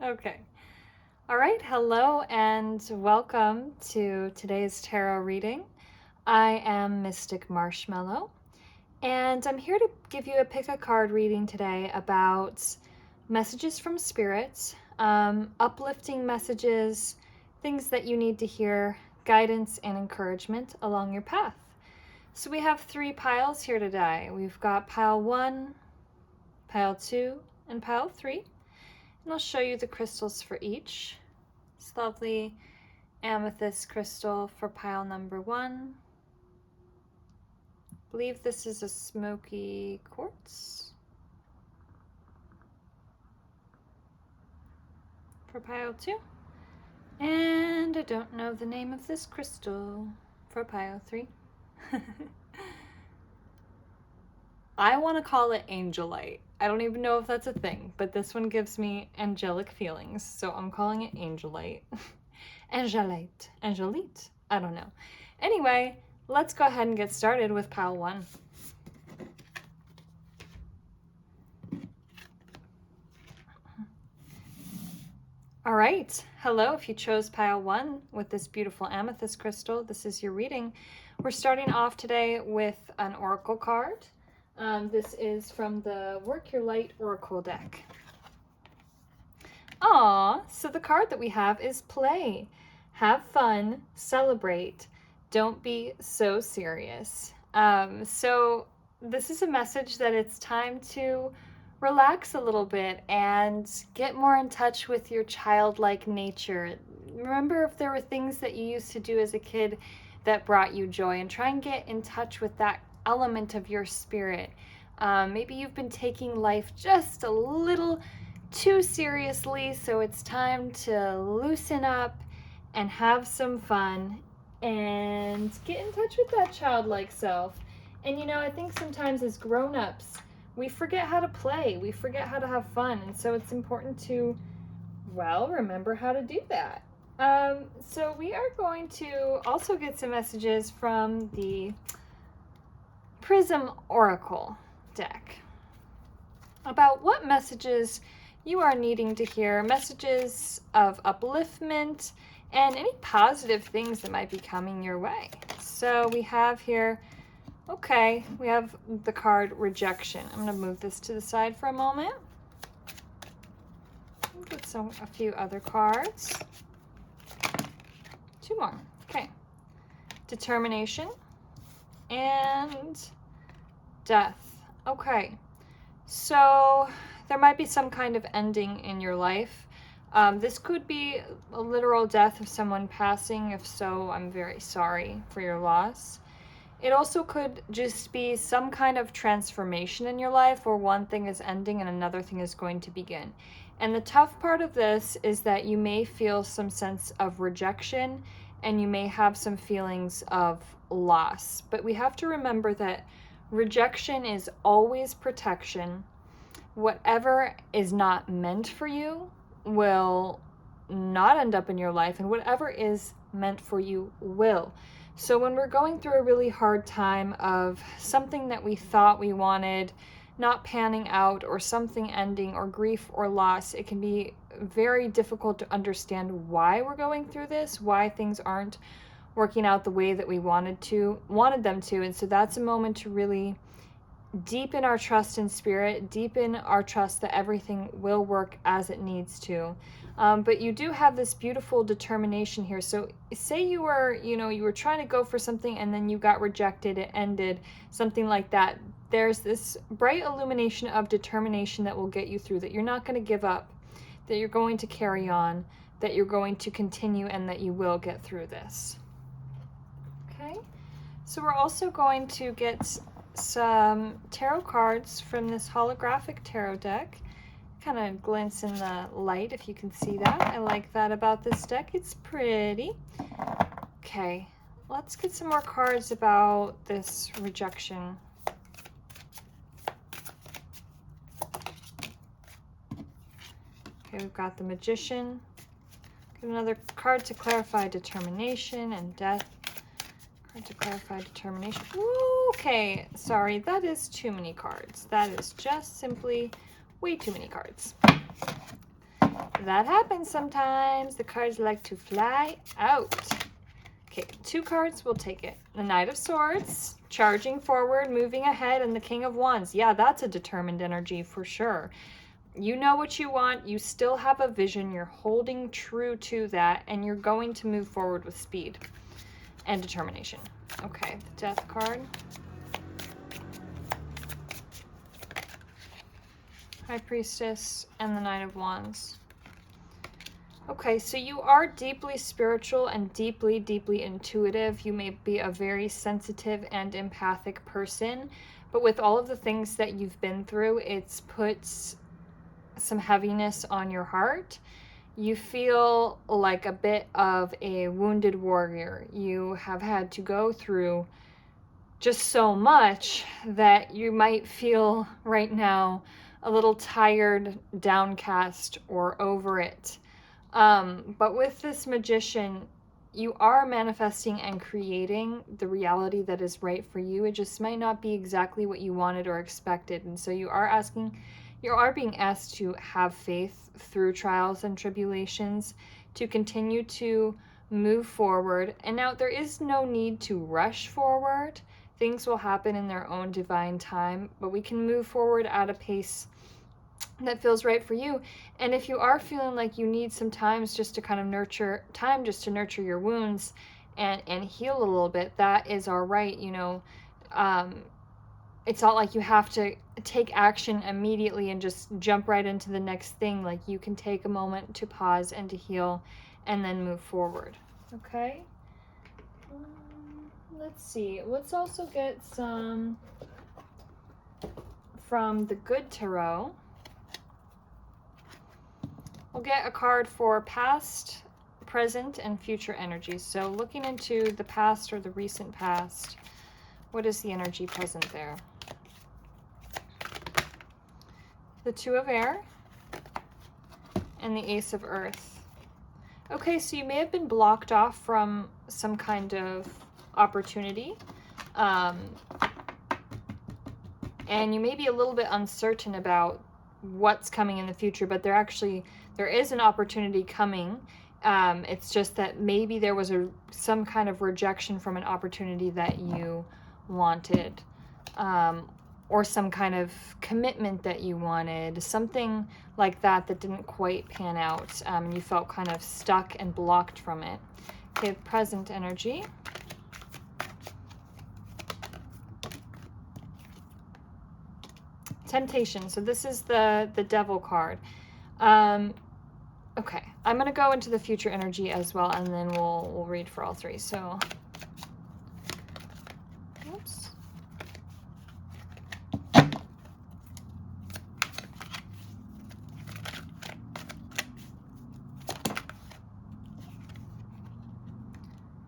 Okay. All right. Hello and welcome to today's tarot reading. I am Mystic Marshmallow, and I'm here to give you a pick a card reading today about messages from spirits, uplifting messages, things that you need to hear, guidance and encouragement along your path. So we have 3 piles here today. We've got pile 1, pile 2, and pile 3. And I'll show you the crystals for each. This lovely amethyst crystal for pile number 1. I believe this is a smoky quartz. For pile 2. And I don't know the name of this crystal for pile 3. I want to call it angelite. I don't even know if that's a thing, but this one gives me angelic feelings, so I'm calling it angelite. Angelite, I don't know. Anyway, let's go ahead and get started with pile 1. All right, hello, if you chose pile 1 with this beautiful amethyst crystal, this is your reading. We're starting off today with an oracle card. This is from the Work Your Light Oracle deck. So the card that we have is play. Have fun, celebrate, don't be so serious. So this is a message that it's time to relax a little bit and get more in touch with your childlike nature. Remember if there were things that you used to do as a kid that brought you joy, and try and get in touch with that element of your spirit. Maybe you've been taking life just a little too seriously, so it's time to loosen up and have some fun and get in touch with that childlike self. And I think sometimes as grown-ups, we forget how to play, we forget how to have fun, and so it's important to, remember how to do that. So we are going to also get some messages from the Prism Oracle deck about what messages you are needing to hear, messages of upliftment, and any positive things that might be coming your way. So we have here, we have the card Rejection. I'm going to move this to the side for a moment. Get a few other cards. 2 more. Okay. Determination and Death. Okay. So there might be some kind of ending in your life. This could be a literal death of someone passing. If so, I'm very sorry for your loss. It also could just be some kind of transformation in your life where one thing is ending and another thing is going to begin. And the tough part of this is that you may feel some sense of rejection and you may have some feelings of loss. But we have to remember that rejection is always protection. Whatever is not meant for you will not end up in your life, and whatever is meant for you will. So when we're going through a really hard time of something that we thought we wanted not panning out, or something ending, or grief or loss, it can be very difficult to understand why we're going through this, why things aren't working out the way that we wanted them to. And so that's a moment to really deepen our trust in spirit, deepen our trust that everything will work as it needs to. But you do have this beautiful determination here. So say you were trying to go for something and then you got rejected, it ended, something like that. There's this bright illumination of determination that will get you through, that you're not going to give up, that you're going to carry on, that you're going to continue, and that you will get through this. Okay, so we're also going to get some tarot cards from this holographic tarot deck. Kind of glints in the light if you can see that. I like that about this deck. It's pretty. Okay, let's get some more cards about this rejection. Okay, we've got the Magician. Get another card to clarify determination and death. Card to clarify determination. Ooh, okay, sorry, that is too many cards. That is just simply way too many cards. That happens sometimes. The cards like to fly out. Okay, 2 cards, we'll take it. The Knight of Swords, charging forward, moving ahead, and the King of Wands. Yeah, that's a determined energy for sure. You know what you want. You still have a vision. You're holding true to that, and you're going to move forward with speed and determination. Okay, the Death card. High Priestess and the Knight of Wands. Okay, so you are deeply spiritual and deeply, deeply intuitive. You may be a very sensitive and empathic person, but with all of the things that you've been through, it's put some heaviness on your heart. You feel like a bit of a wounded warrior. You have had to go through just so much that you might feel right now a little tired, downcast, or over it. But with this Magician, you are manifesting and creating the reality that is right for you. It just might not be exactly what you wanted or expected. And so you are being asked to have faith through trials and tribulations, to continue to move forward. And now there is no need to rush forward. Things will happen in their own divine time, but we can move forward at a pace that feels right for you. And if you are feeling like you need some time just to nurture your wounds and heal a little bit, that is all right. You know, it's not like you have to take action immediately and just jump right into the next thing. Like, you can take a moment to pause and to heal and then move forward. Okay. Let's see. Let's also get some from the Good Tarot. We'll get a card for past, present, and future energies. So looking into the past or the recent past, what is the energy present there? The Two of Air and the Ace of Earth. Okay, so you may have been blocked off from some kind of opportunity. And you may be a little bit uncertain about what's coming in the future, but there is an opportunity coming. It's just that maybe there was some kind of rejection from an opportunity that you wanted, or some kind of commitment that you wanted, something like that didn't quite pan out. You felt kind of stuck and blocked from it. Okay, present energy. Temptation. So this is the Devil card. Okay, I'm going to go into the future energy as well, and then we'll read for all three. So, oops.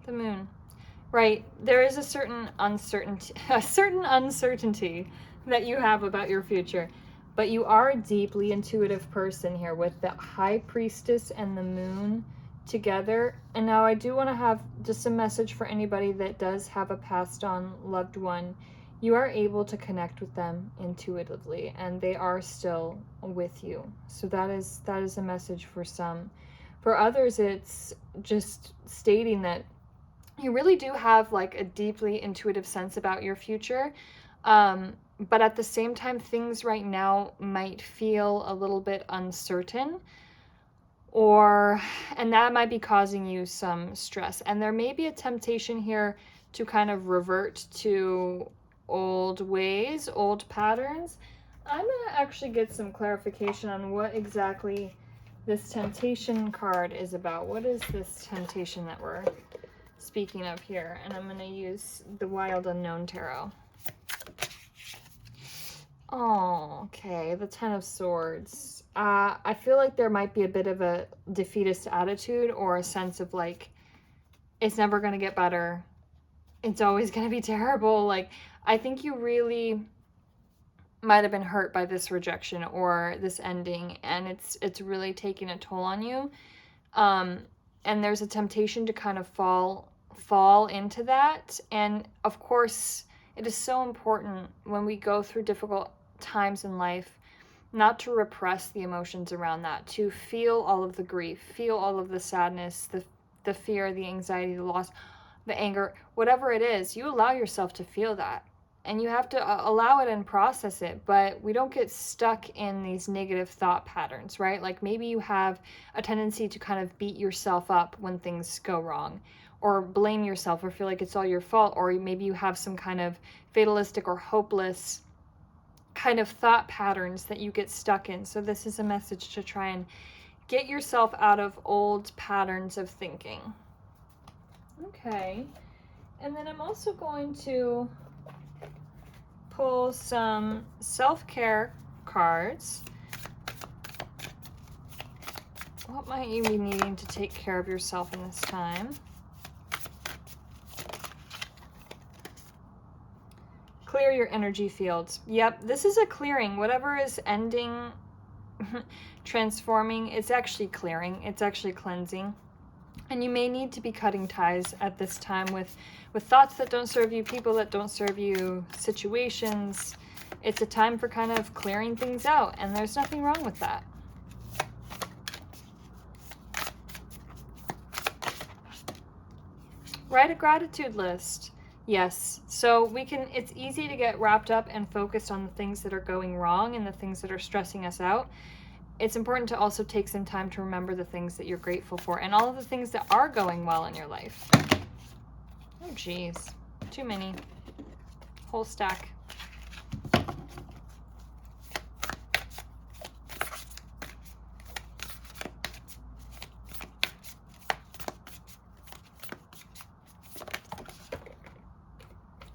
The Moon. Right, there is a certain uncertainty that you have about your future. But you are a deeply intuitive person here with the High Priestess and the Moon together. And now I do want to have just a message for anybody that does have a passed on loved one. You are able to connect with them intuitively, and they are still with you. So that is a message for some. For others, it's just stating that you really do have like a deeply intuitive sense about your future. But at the same time, things right now might feel a little bit uncertain, and that might be causing you some stress. And there may be a temptation here to kind of revert to old ways, old patterns. I'm going to actually get some clarification on what exactly this temptation card is about. What is this temptation that we're speaking of here? And I'm going to use the Wild Unknown Tarot. Oh, okay. The Ten of Swords. I feel like there might be a bit of a defeatist attitude, or a sense of like, it's never going to get better. It's always going to be terrible. Like, I think you really might have been hurt by this rejection or this ending, and it's really taking a toll on you. And there's a temptation to kind of fall into that. And of course, it is so important when we go through difficult times in life not to repress the emotions around that, to feel all of the grief, feel all of the sadness, the fear, the anxiety, the loss, the anger, whatever it is, you allow yourself to feel that. And you have to allow it and process it, but we don't get stuck in these negative thought patterns, right? Like maybe you have a tendency to kind of beat yourself up when things go wrong, or blame yourself, or feel like it's all your fault, or maybe you have some kind of fatalistic or hopeless kind of thought patterns that you get stuck in. So this is a message to try and get yourself out of old patterns of thinking. Okay, and then I'm also going to pull some self-care cards. What might you be needing to take care of yourself in this time? Clear your energy fields. Yep, this is a clearing. Whatever is ending, transforming, it's actually clearing. It's actually cleansing. And you may need to be cutting ties at this time with thoughts that don't serve you, people that don't serve you, situations. It's a time for kind of clearing things out, and there's nothing wrong with that. Write a gratitude list. Yes, so it's easy to get wrapped up and focused on the things that are going wrong and the things that are stressing us out. It's important to also take some time to remember the things that you're grateful for and all of the things that are going well in your life. Oh, geez. Too many. Whole stack.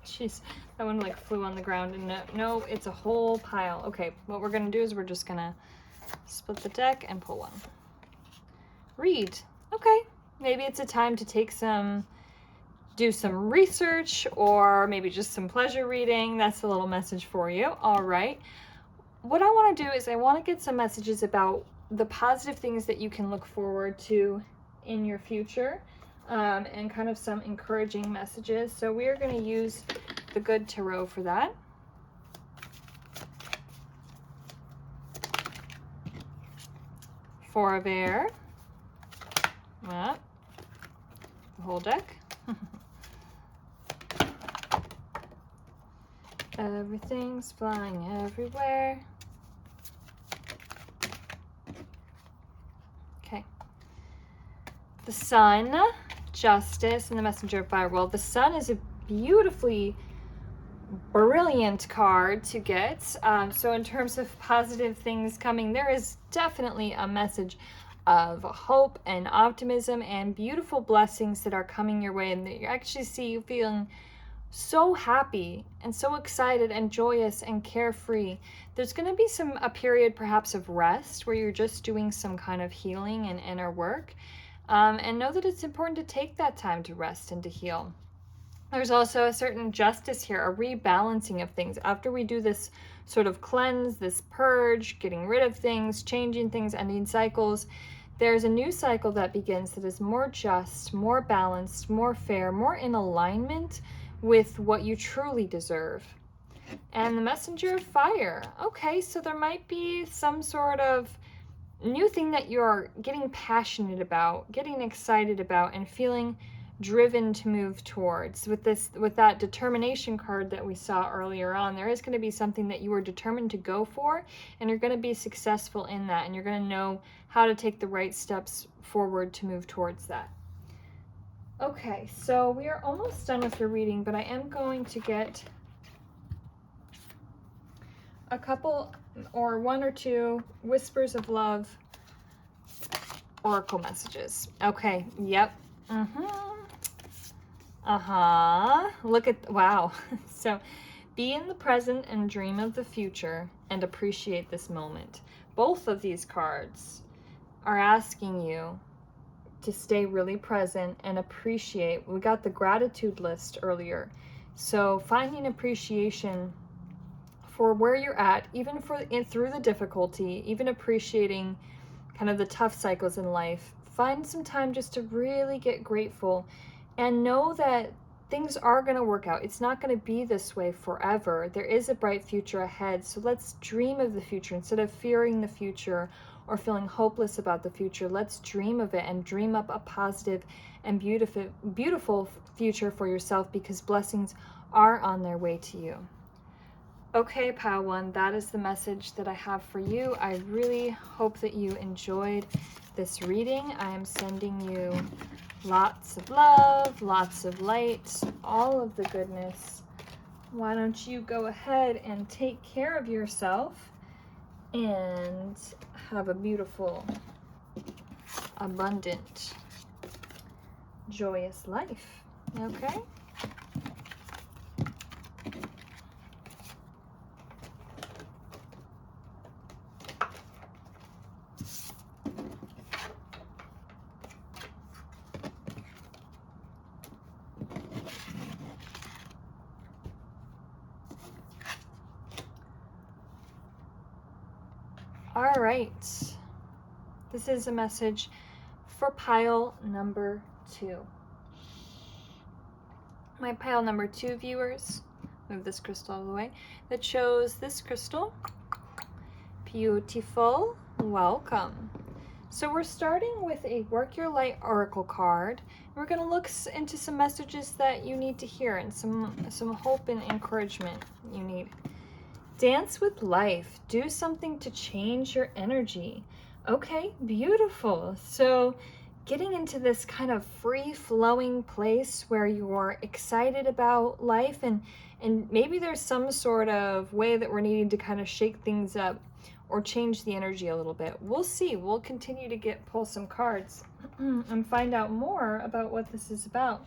Jeez, that one like flew on the ground. And no, it's a whole pile. Okay, what we're going to do is we're just going to split the deck and pull one. Read. Okay, maybe it's a time to do some research, or maybe just some pleasure reading. That's a little message for you. All right. What I want to do is I want to get some messages about the positive things that you can look forward to in your future, and kind of some encouraging messages. So we are going to use the Good Tarot for that. Four of Air. The whole deck. Everything's flying everywhere. Okay. The Sun, Justice, and the Messenger of Fire. Well, the Sun is a beautifully brilliant card to get. So in terms of positive things coming, there is definitely a message of hope and optimism and beautiful blessings that are coming your way, and that you actually see you feeling so happy and so excited and joyous and carefree. There's going to be a period perhaps of rest where you're just doing some kind of healing and inner work, and know that it's important to take that time to rest and to heal. There's also a certain justice here, a rebalancing of things. After we do this sort of cleanse, this purge, getting rid of things, changing things, ending cycles, there's a new cycle that begins that is more just, more balanced, more fair, more in alignment with what you truly deserve. And the Messenger of Fire. Okay, so there might be some sort of new thing that you're getting passionate about, getting excited about, and feeling driven to move towards. With that determination card that we saw earlier on, there is going to be something that you are determined to go for, and you're going to be successful in that, and you're going to know how to take the right steps forward to move towards that. Okay, so we are almost done with your reading, but I am going to get a couple or one or two Whispers of Love oracle messages. Okay, yep. Look at, wow. So be in the present and dream of the future and appreciate this moment. Both of these cards are asking you to stay really present and appreciate. We got the gratitude list earlier. So finding appreciation for where you're at, even through the difficulty, even appreciating kind of the tough cycles in life. Find some time just to really get grateful and know that things are going to work out. It's not going to be this way forever. There is a bright future ahead. So let's dream of the future instead of fearing the future or feeling hopeless about the future. Let's dream of it and dream up a positive and beautiful future for yourself, because blessings are on their way to you. Okay, Pile 1, that is the message that I have for you. I really hope that you enjoyed this reading. I am sending you lots of love, lots of light, all of the goodness. Why don't you go ahead and take care of yourself and have a beautiful, abundant, joyous life, okay? All right, this is a message for pile number 2. My pile number 2 viewers, move this crystal out of the way, that chose this crystal, beautiful, welcome. So we're starting with a Work Your Light Oracle card. We're going to look into some messages that you need to hear and some hope and encouragement you need. Dance with life. Do something to change your energy. Okay, beautiful. So getting into this kind of free-flowing place where you're excited about life, and maybe there's some sort of way that we're needing to kind of shake things up or change the energy a little bit. We'll see. We'll continue to pull some cards and find out more about what this is about.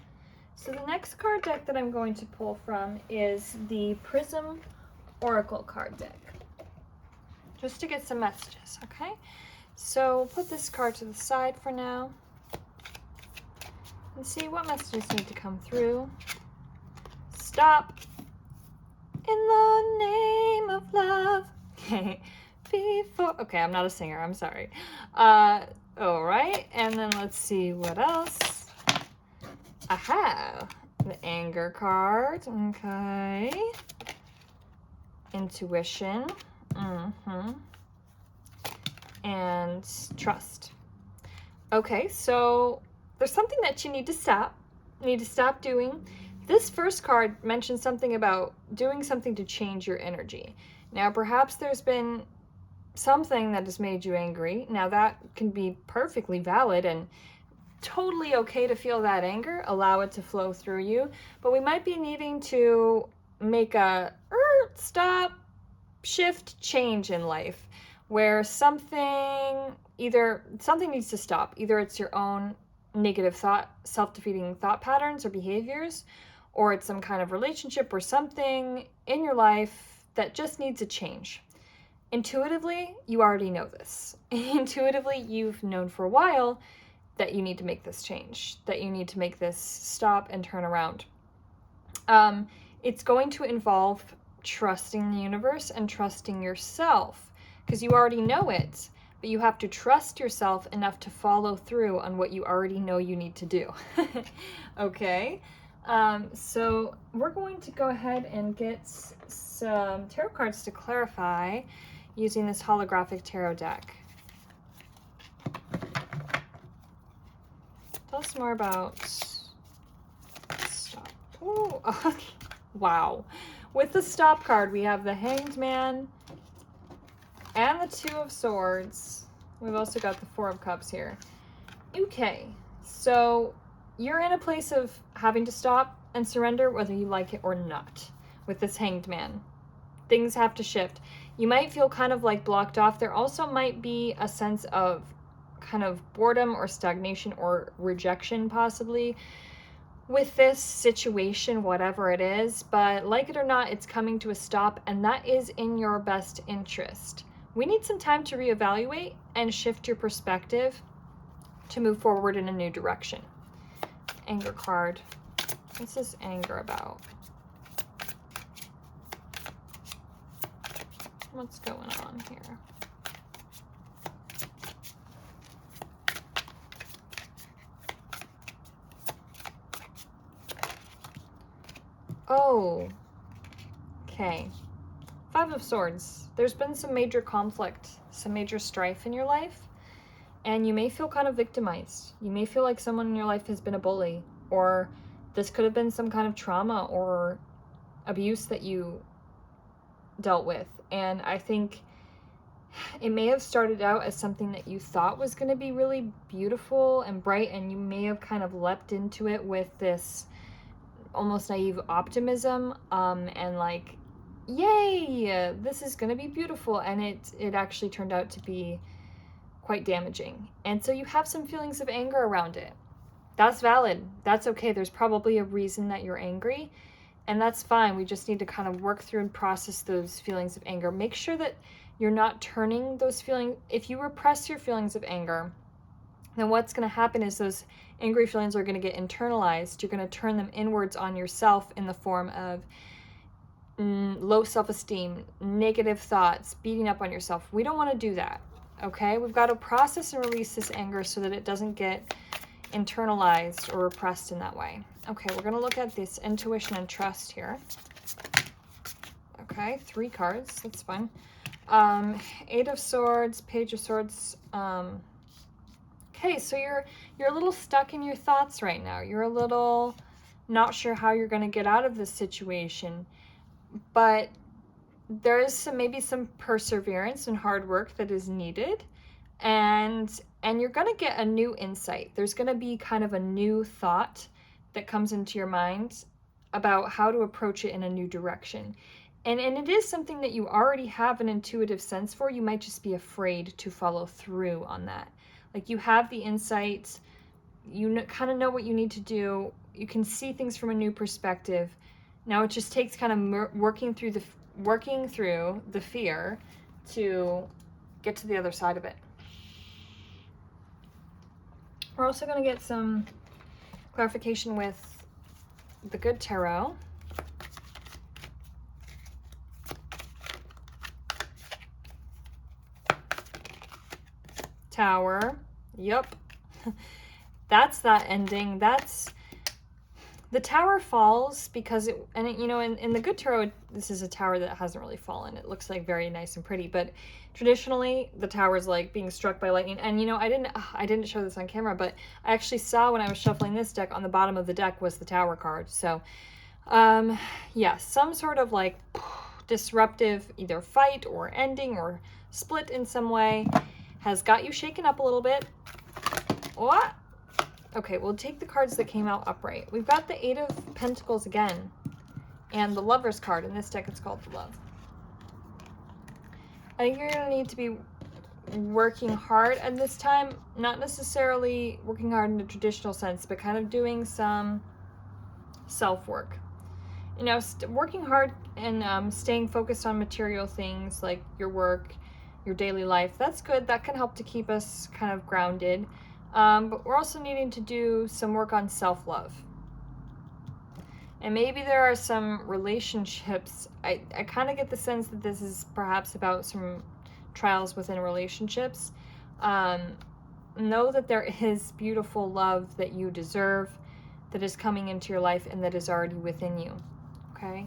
So the next card deck that I'm going to pull from is the Prism Oracle card deck, just to get some messages, okay? So put this card to the side for now and see what messages need to come through. Stop in the name of love. Okay, okay, I'm not a singer, I'm sorry. All right, and then let's see what else. Aha, the anger card, okay. Intuition, and trust. Okay, so there's something that you need to stop doing. This first card mentions something about doing something to change your energy. Now, perhaps there's been something that has made you angry. Now, that can be perfectly valid and totally okay to feel that anger. Allow it to flow through you. But we might be needing to make a stop, shift, change in life, where something needs to stop. Either it's your own negative thought, self-defeating thought patterns or behaviors, or it's some kind of relationship or something in your life that just needs a change. Intuitively, you already know this. Intuitively, you've known for a while that you need to make this change, that you need to make this stop and turn around. It's going to involve trusting the universe and trusting yourself, because you already know it, but you have to trust yourself enough to follow through on what you already know you need to do. Okay, so we're going to go ahead and get some tarot cards to clarify using this holographic tarot deck. Tell us more about stop. Ooh, wow. With the stop card, we have the Hanged Man and the Two of Swords. We've also got the Four of Cups here. Okay, so you're in a place of having to stop and surrender whether you like it or not with this Hanged Man. Things have to shift. You might feel kind of like blocked off. There also might be a sense of kind of boredom or stagnation or rejection possibly with this situation, whatever it is, but like it or not, it's coming to a stop, and that is in your best interest. We need some time to reevaluate and shift your perspective to move forward in a new direction. Anger card. What's this anger about? What's going on here? Oh, okay. Five of Swords. There's been some major conflict, some major strife in your life, and you may feel kind of victimized. You may feel like someone in your life has been a bully, or this could have been some kind of trauma or abuse that you dealt with. And I think it may have started out as something that you thought was going to be really beautiful and bright, and you may have kind of leapt into it with this almost naive optimism, and like, yay, this is going to be beautiful, and it actually turned out to be quite damaging. And so you have some feelings of anger around it. That's valid. That's okay. There's probably a reason that you're angry, and that's fine. We just need to kind of work through and process those feelings of anger. Make sure that you're not turning those feelings. If you repress your feelings of anger, then what's going to happen is those angry feelings are going to get internalized. You're going to turn them inwards on yourself in the form of low self-esteem, negative thoughts, beating up on yourself. We don't want to do that, okay? We've got to process and release this anger so that it doesn't get internalized or repressed in that way. Okay, we're going to look at this intuition and trust here. Okay, 3 cards. That's fun. 8 of Swords, Page of Swords. Okay, so you're a little stuck in your thoughts right now. You're a little not sure how you're going to get out of this situation, but there is maybe some perseverance and hard work that is needed, and you're going to get a new insight. There's going to be kind of a new thought that comes into your mind about how to approach it in a new direction. And it is something that you already have an intuitive sense for. You might just be afraid to follow through on that. Like, you have the insights, you kind of know what you need to do, you can see things from a new perspective. Now it just takes kind of working through the fear to get to the other side of it. We're also going to get some clarification with the Good Tarot. Tower. Yep. That's that ending. That's the tower falls because in the Good Tarot, this is a tower that hasn't really fallen. It looks like very nice and pretty, but traditionally the tower is like being struck by lightning. And I didn't show this on camera, but I actually saw when I was shuffling this deck, on the bottom of the deck was the Tower card. So yeah, some sort of like disruptive either fight or ending or split in some way has got you shaken up a little bit. What? Okay, we'll take the cards that came out upright. We've got the 8 of Pentacles again, and the Lover's card. In this deck, it's called the Love. I think you're going to need to be working hard, and this time, not necessarily working hard in a traditional sense, but kind of doing some self-work. Working hard and staying focused on material things like your work, your daily life, that's good. That can help to keep us kind of grounded. But we're also needing to do some work on self-love. And maybe there are some relationships. I kind of get the sense that this is perhaps about some trials within relationships. Know that there is beautiful love that you deserve, that is coming into your life and that is already within you. Okay?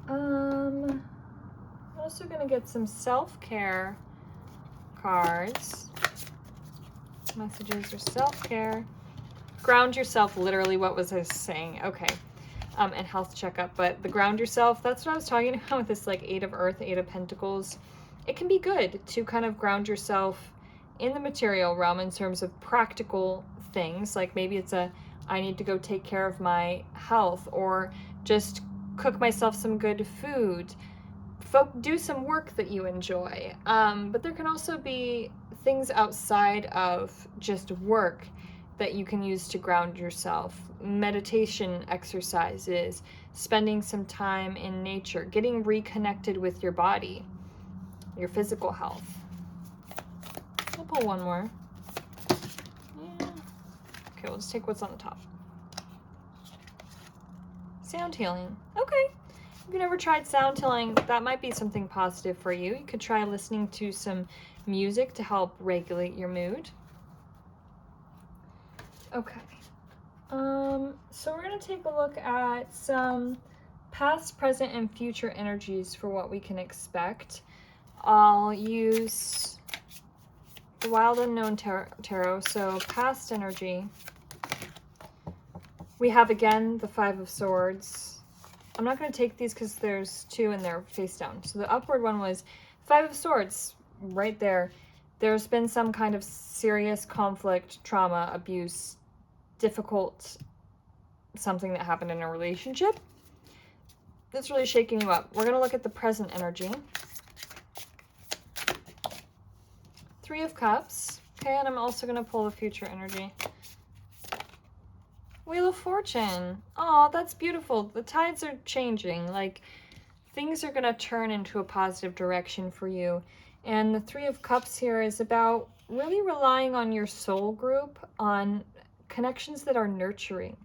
I'm also going to get some self-care cards. Messages or self-care. Ground yourself, literally, what was I saying? Okay. And health checkup, but the ground yourself, that's what I was talking about with this like 8 of Earth, 8 of Pentacles. It can be good to kind of ground yourself in the material realm in terms of practical things, like maybe it's I need to go take care of my health, or just cook myself some good food, do some work that you enjoy. But there can also be things outside of just work that you can use to ground yourself. Meditation exercises, spending some time in nature, getting reconnected with your body, your physical health. I'll pull one more. Yeah. Okay, we'll just take what's on the top. Sound healing. Okay. If you've never tried sound healing, that might be something positive for you. You could try listening to some music to help regulate your mood. Okay. So we're going to take a look at some past, present, and future energies for what we can expect. I'll use the Wild Unknown Tarot. So past energy. We have again the Five of Swords. I'm not going to take these because there's two and they're face down. So the upward one was Five of Swords right there. There's been some kind of serious conflict, trauma, abuse, difficult something that happened in a relationship that's really shaking you up. We're going to look at the present energy. Three of Cups. Okay, and I'm also going to pull the future energy. Wheel of Fortune. Oh, that's beautiful. The tides are changing. Like, things are going to turn into a positive direction for you. And the Three of Cups here is about really relying on your soul group, on connections that are nurturing,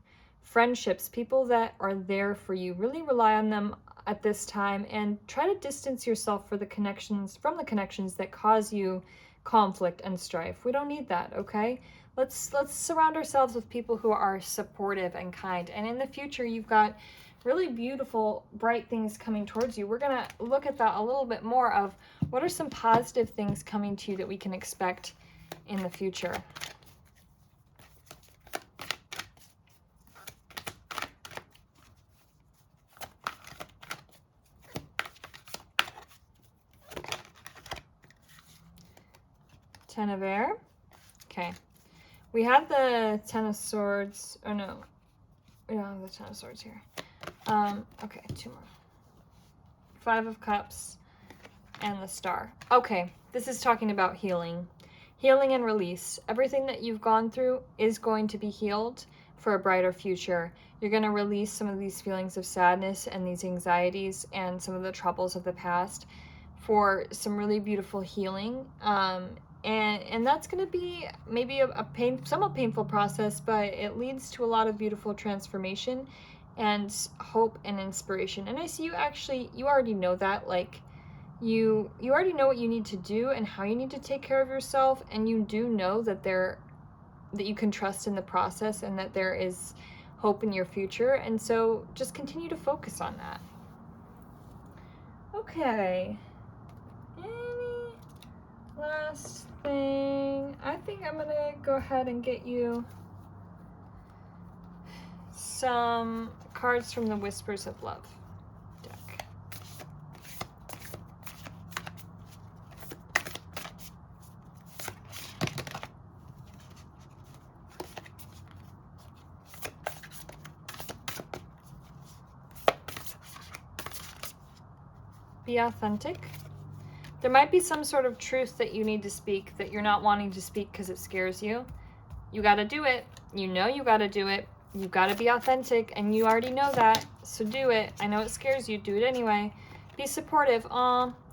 friendships, people that are there for you. Really rely on them at this time and try to distance yourself from the connections that cause you conflict and strife. We don't need that, okay? Let's surround ourselves with people who are supportive and kind. And in the future, you've got really beautiful, bright things coming towards you. We're going to look at that a little bit more of what are some positive things coming to you that we can expect in the future. Ten of Air. Okay. We have the Ten of Swords. Oh, no. We don't have the Ten of Swords here. Okay, two more. Five of Cups and the Star. Okay, this is talking about healing. Healing and release. Everything that you've gone through is going to be healed for a brighter future. You're going to release some of these feelings of sadness and these anxieties and some of the troubles of the past for some really beautiful healing. And that's going to be maybe a somewhat painful process, but it leads to a lot of beautiful transformation and hope and inspiration. And I see you already know that, like, you already know what you need to do and how you need to take care of yourself, and you do know that you can trust in the process and that there is hope in your future. And so just continue to focus on that. Okay. Any last thing? I think I'm gonna go ahead and get you some cards from the Whispers of Love deck. Be authentic. There might be some sort of truth that you need to speak that you're not wanting to speak because it scares you. You got to do it. You know you got to do it. You got to be authentic, and you already know that, so do it. I know it scares you. Do it anyway. Be supportive.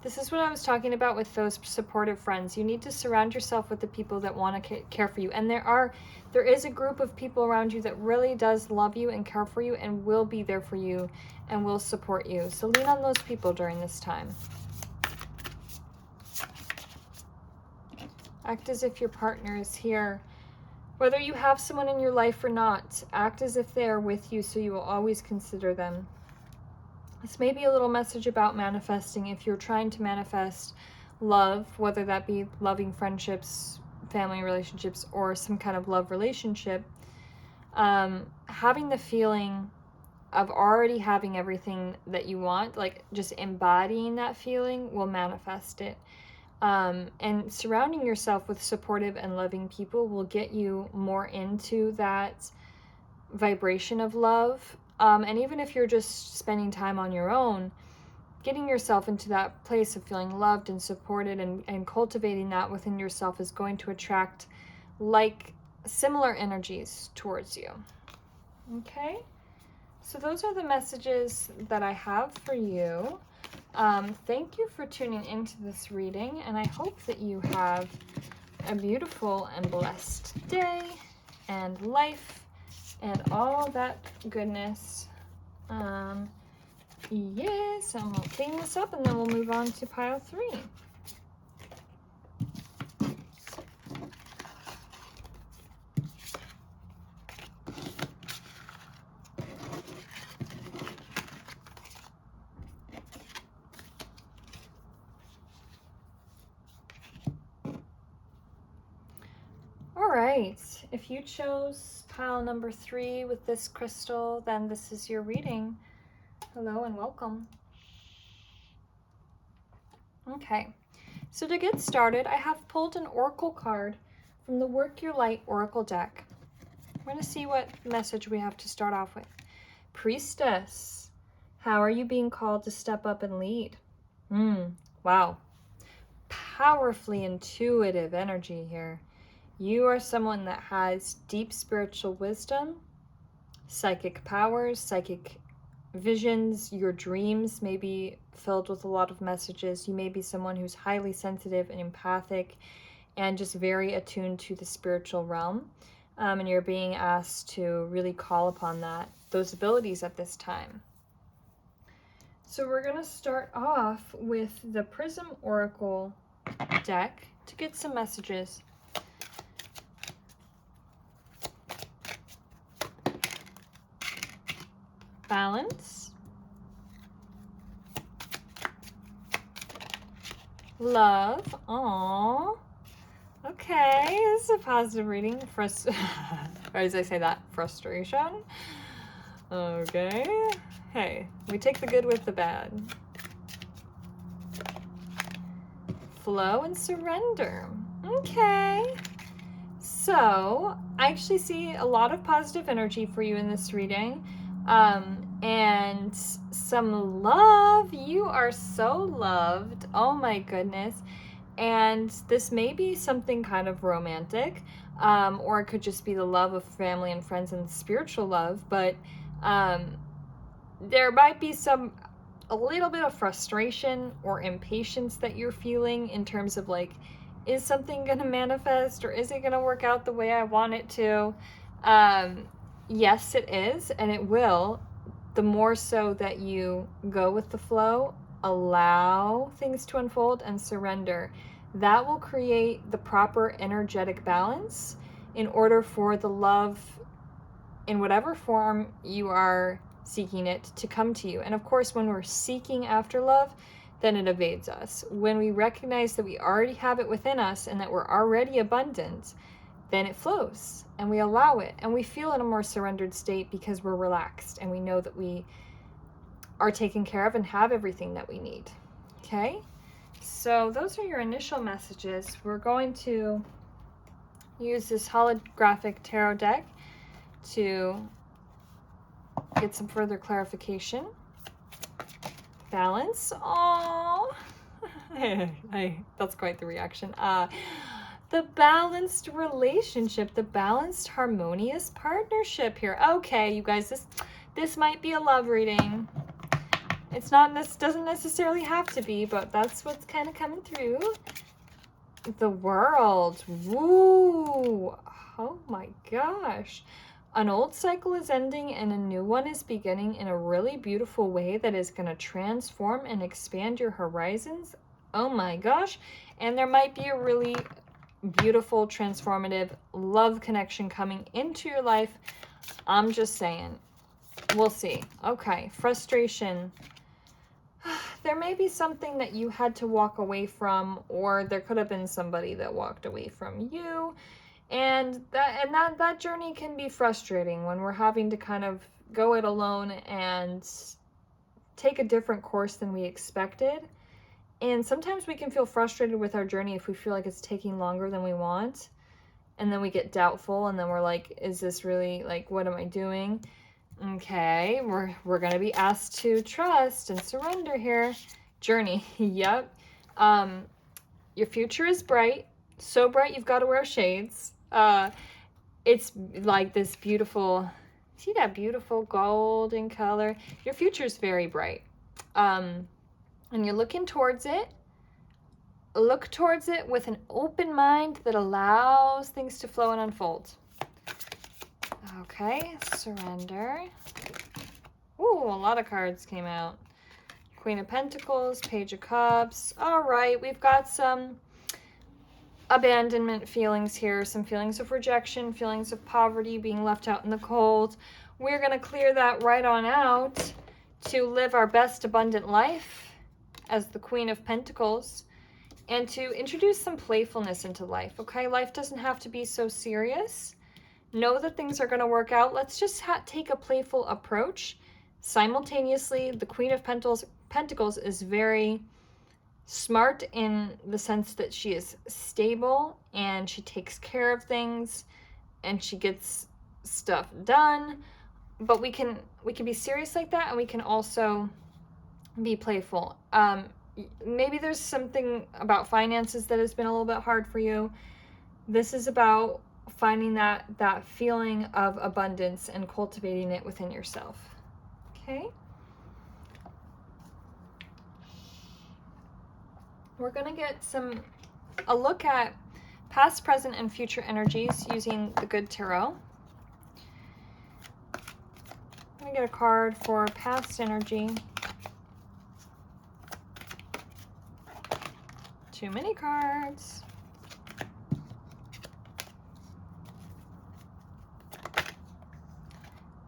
This is what I was talking about with those supportive friends. You need to surround yourself with the people that want to care for you. And there is a group of people around you that really does love you and care for you and will be there for you and will support you. So lean on those people during this time. Act as if your partner is here. Whether you have someone in your life or not, act as if they are with you so you will always consider them. This may be a little message about manifesting. If you're trying to manifest love, whether that be loving friendships, family relationships, or some kind of love relationship, having the feeling of already having everything that you want, like just embodying that feeling, will manifest it. And surrounding yourself with supportive and loving people will get you more into that vibration of love. And even if you're just spending time on your own, getting yourself into that place of feeling loved and supported and cultivating that within yourself is going to attract like similar energies towards you. Okay? So those are the messages that I have for you. Thank you for tuning into this reading, and I hope that you have a beautiful and blessed day and life and all that goodness. Yes, and we'll clean this up and then we'll move on to pile 3. right. If you chose pile number 3 with this crystal, then this is your reading. Hello and welcome. Okay, so to get started, I have pulled an oracle card from the Work Your Light Oracle deck. We're going to see what message we have to start off with. Priestess, how are you being called to step up and lead? Wow. Powerfully intuitive energy here. You are someone that has deep spiritual wisdom, psychic powers, psychic visions. Your dreams may be filled with a lot of messages. You may be someone who's highly sensitive and empathic and just very attuned to the spiritual realm. And you're being asked to really call upon those abilities at this time. So we're going to start off with the Prism Oracle deck to get some messages. Balance, love, aww, okay, this is a positive reading, or as I say that, frustration, okay, hey, we take the good with the bad, flow and surrender, okay, so I actually see a lot of positive energy for you in this reading. And some love. You are so loved. Oh my goodness. And this may be something kind of romantic, or it could just be the love of family and friends and spiritual love, but there might be a little bit of frustration or impatience that you're feeling in terms of like, is something going to manifest, or is it going to work out the way I want it to? Yes, it is, and it will. The more so that you go with the flow, allow things to unfold, and surrender. That will create the proper energetic balance in order for the love, in whatever form you are seeking it, to come to you. And of course, when we're seeking after love, then it evades us. When we recognize that we already have it within us and that we're already abundant, then it flows and we allow it and we feel in a more surrendered state because we're relaxed and we know that we are taken care of and have everything that we need. Okay, so those are your initial messages. We're going to use this holographic tarot deck to get some further clarification. Balance. Oh, that's quite the reaction. The balanced relationship, the balanced harmonious partnership here. Okay, you guys, this might be a love reading. It's not, this doesn't necessarily have to be, but that's what's kind of coming through. The World. Woo! Oh my gosh. An old cycle is ending and a new one is beginning in a really beautiful way that is going to transform and expand your horizons. Oh my gosh. And there might be a really beautiful, transformative love connection coming into your life. I'm just saying. We'll see. Okay. Frustration. There may be something that you had to walk away from, or there could have been somebody that walked away from you. And that journey can be frustrating when we're having to kind of go it alone and take a different course than we expected. And sometimes we can feel frustrated with our journey if we feel like it's taking longer than we want. And then we get doubtful and then we're like, is this really, like, what am I doing? Okay, we're going to be asked to trust and surrender here. Journey, yep. Your future is bright. So bright you've got to wear shades. It's like this beautiful, see that beautiful golden color? Your future is very bright. And you're looking towards it. Look towards it with an open mind that allows things to flow and unfold. Okay, surrender. Ooh, a lot of cards came out. Queen of Pentacles, Page of Cups. All right, we've got some abandonment feelings here, some feelings of rejection, feelings of poverty, being left out in the cold. We're going to clear that right on out to live our best abundant life as the Queen of Pentacles. and to introduce some playfulness into life, okay? Life doesn't have to be so serious. Know that things are going to work out. Let's just take a playful approach. Simultaneously, the Queen of Pentacles is very smart in the sense that she is stable and she takes care of things and she gets stuff done. But we can be serious like that, and we can also be playful. Maybe there's something about finances that has been a little bit hard for you. This is about finding that feeling of abundance and cultivating it within yourself. Okay? We're going to get a look at past, present, and future energies using the Good Tarot. I'm going to get a card for past energy. Too many cards.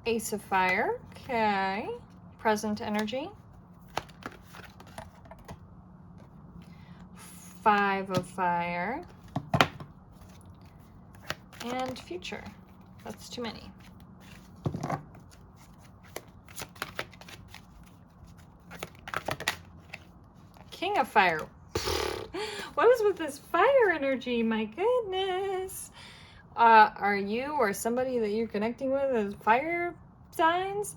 Ace of Fire. Okay. Present energy. Five of Fire. And future. That's too many. King of Fire. What is with this fire energy? My goodness. Are you or somebody that you're connecting with as fire signs?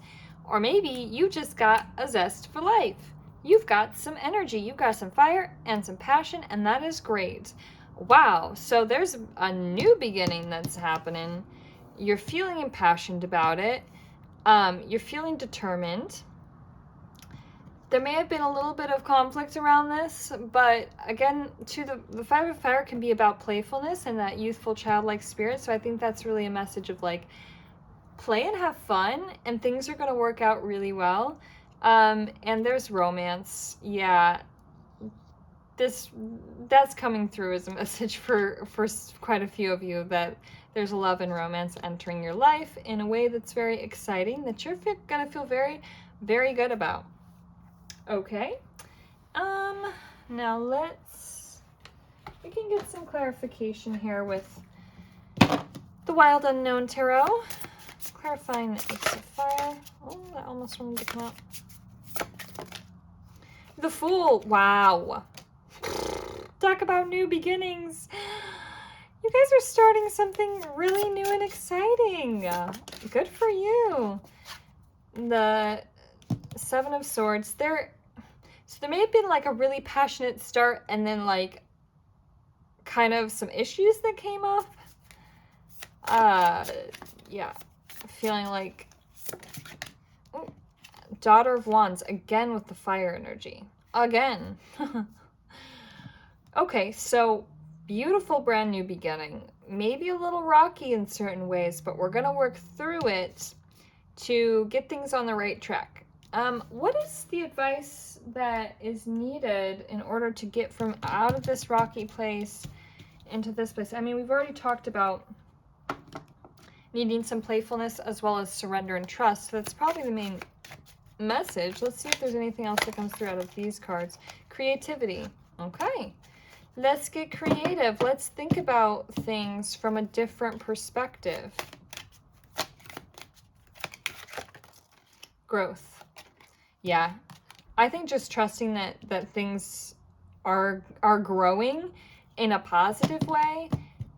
Or maybe you just got a zest for life. You've got some energy. You've got some fire and some passion, and that is great. Wow. So there's a new beginning that's happening. You're feeling impassioned about it. You're feeling determined. There may have been a little bit of conflict around this, but again, the Five of Fire can be about playfulness and that youthful, childlike spirit. So I think that's really a message of like, play and have fun, and things are going to work out really well. And there's romance. Yeah, that's coming through as a message for quite a few of you, that there's love and romance entering your life in a way that's very exciting, that you're going to feel very, very good about. Okay, now we can get some clarification here with the Wild Unknown Tarot. Clarifying the Ace of Fire. Oh, that almost wanted to come out. The Fool. Wow. Talk about new beginnings. You guys are starting something really new and exciting. Good for you. The Seven of Swords. So there may have been like a really passionate start and then like kind of some issues that came up. Yeah, feeling like Daughter of Wands again with the fire energy. Again. Okay, so beautiful brand new beginning. Maybe a little rocky in certain ways, but we're going to work through it to get things on the right track. What is the advice that is needed in order to get from out of this rocky place into this place? I mean, we've already talked about needing some playfulness as well as surrender and trust. So that's probably the main message. Let's see if there's anything else that comes through out of these cards. Creativity. Okay. Let's get creative. Let's think about things from a different perspective. Growth. Yeah, I think just trusting that things are growing in a positive way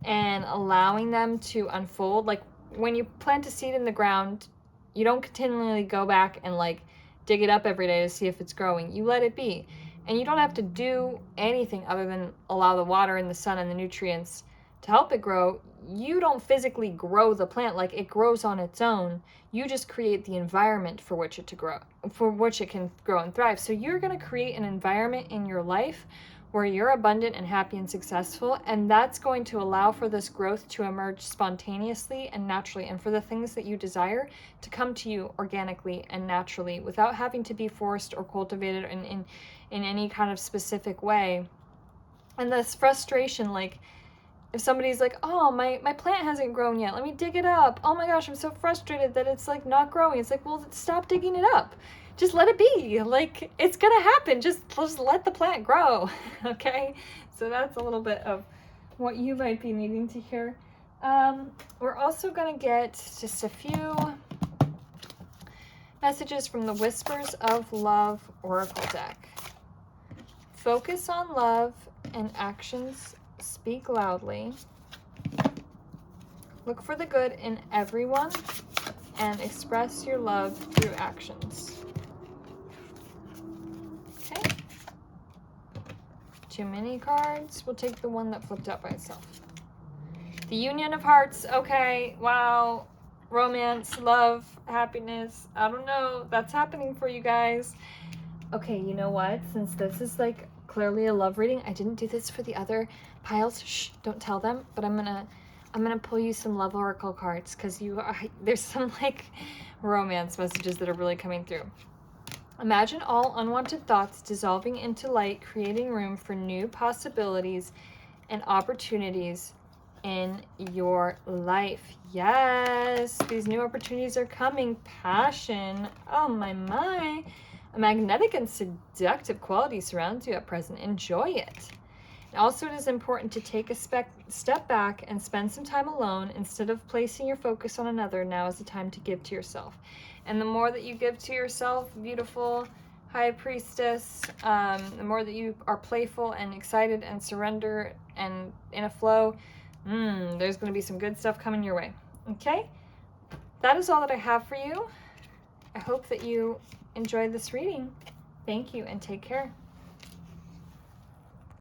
and allowing them to unfold. Like when you plant a seed in the ground, you don't continually go back and like dig it up every day to see if it's growing. You let it be. And you don't have to do anything other than allow the water and the sun and the nutrients to help it grow. You don't physically grow the plant, like it grows on its own. You just create the environment for which it can grow and thrive. So you're going to create an environment in your life where you're abundant and happy and successful, and that's going to allow for this growth to emerge spontaneously and naturally, and for the things that you desire to come to you organically and naturally without having to be forced or cultivated in any kind of specific way. And this frustration, like if somebody's like, oh, my plant hasn't grown yet, let me dig it up. Oh my gosh, I'm so frustrated that it's like not growing. It's like, well, stop digging it up. Just let it be. Like, it's gonna happen. Just let the plant grow. Okay? So that's a little bit of what you might be needing to hear. We're also gonna get just a few messages from the Whispers of Love Oracle deck. Focus on love and actions speak loudly. Look for the good in everyone and express your love through actions. Okay. Too many cards. We'll take the one that flipped out by itself. The Union of Hearts. Okay. Wow. Romance, love, happiness. I don't know. That's happening for you guys. Okay, you know what? Since this is like clearly a love reading, I didn't do this for the other piles. Shh, don't tell them. But I'm gonna pull you some love oracle cards because there's some like romance messages that are really coming through. Imagine all unwanted thoughts dissolving into light, creating room for new possibilities and opportunities in your life. Yes, these new opportunities are coming. Passion. Oh my. A magnetic and seductive quality surrounds you at present. Enjoy it. And also, it is important to take a step back and spend some time alone instead of placing your focus on another. Now is the time to give to yourself. And the more that you give to yourself, beautiful High Priestess, the more that you are playful and excited and surrender and in a flow, there's going to be some good stuff coming your way. Okay? That is all that I have for you. I hope that you enjoyed this reading. Thank you and take care.